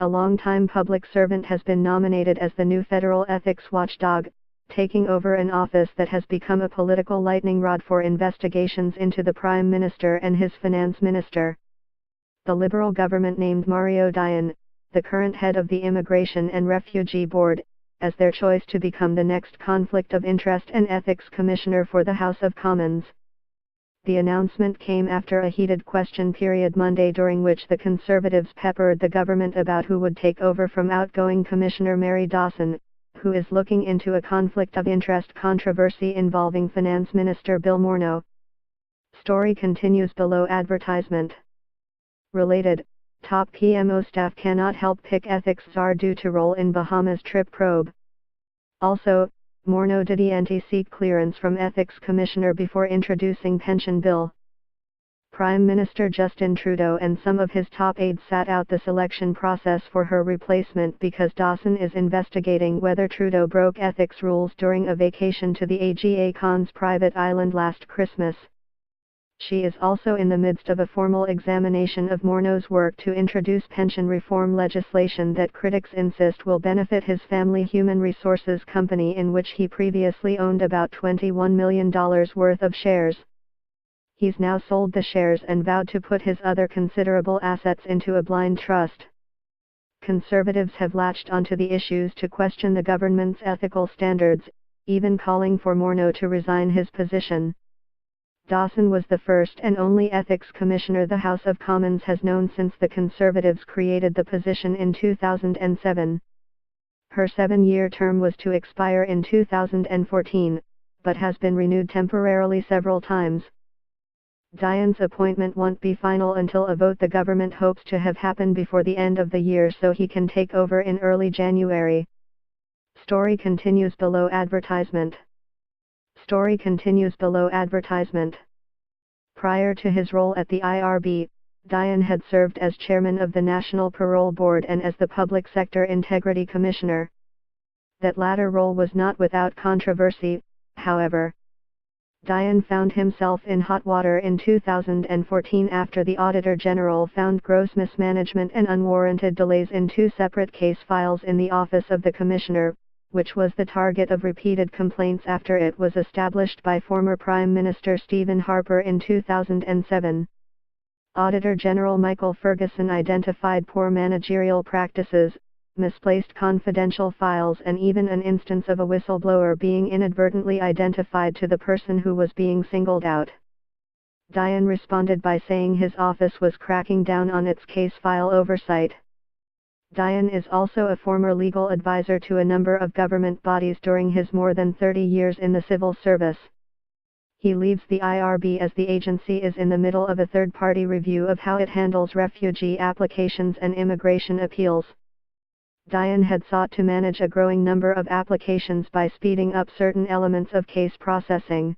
a longtime public servant has been nominated as the new federal ethics watchdog, taking over an office that has become a political lightning rod for investigations into the Prime Minister and his finance minister. The Liberal government named Mario Dion, the current head of the Immigration and Refugee Board, as their choice to become the next Conflict of Interest and Ethics Commissioner for the House of Commons. The announcement came after a heated question period Monday during which the Conservatives peppered the government about who would take over from outgoing Commissioner Mary Dawson, who is looking into a conflict of interest controversy involving Finance Minister Bill Morneau. Story continues below advertisement. Related, top PMO staff cannot help pick ethics czar due to role in Bahamas trip probe. Also, Morneau did seek clearance from Ethics Commissioner before introducing pension bill. Prime Minister Justin Trudeau and some of his top aides sat out the selection process for her replacement because Dawson is investigating whether Trudeau broke ethics rules during a vacation to the Aga Khan's private island last Christmas. She is also in the midst of a formal examination of Morneau's work to introduce pension reform legislation that critics insist will benefit his family human resources company in which he previously owned about $21 million worth of shares. He's now sold the shares and vowed to put his other considerable assets into a blind trust. Conservatives have latched onto the issues to question the government's ethical standards, even calling for Morneau to resign his position. Dawson was the first and only ethics commissioner the House of Commons has known since the Conservatives created the position in 2007. Her 7-year term was to expire in 2014, but has been renewed temporarily several times. Dion's appointment won't be final until a vote the government hopes to have happen before the end of the year so he can take over in early January. Story continues below advertisement. Story continues below advertisement. Prior to his role at the IRB, Dion had served as chairman of the National Parole Board and as the Public Sector Integrity Commissioner. That latter role was not without controversy, however. Dion found himself in hot water in 2014 after the Auditor General found gross mismanagement and unwarranted delays in 2 separate case files in the Office of the Commissioner, which was the target of repeated complaints after it was established by former Prime Minister Stephen Harper in 2007. Auditor General Michael Ferguson identified poor managerial practices, misplaced confidential files and even an instance of a whistleblower being inadvertently identified to the person who was being singled out. Dion responded by saying his office was cracking down on its case file oversight. Dion is also a former legal advisor to a number of government bodies during his more than 30 years in the civil service. He leaves the IRB as the agency is in the middle of a third-party review of how it handles refugee applications and immigration appeals. Dion had sought to manage a growing number of applications by speeding up certain elements of case processing.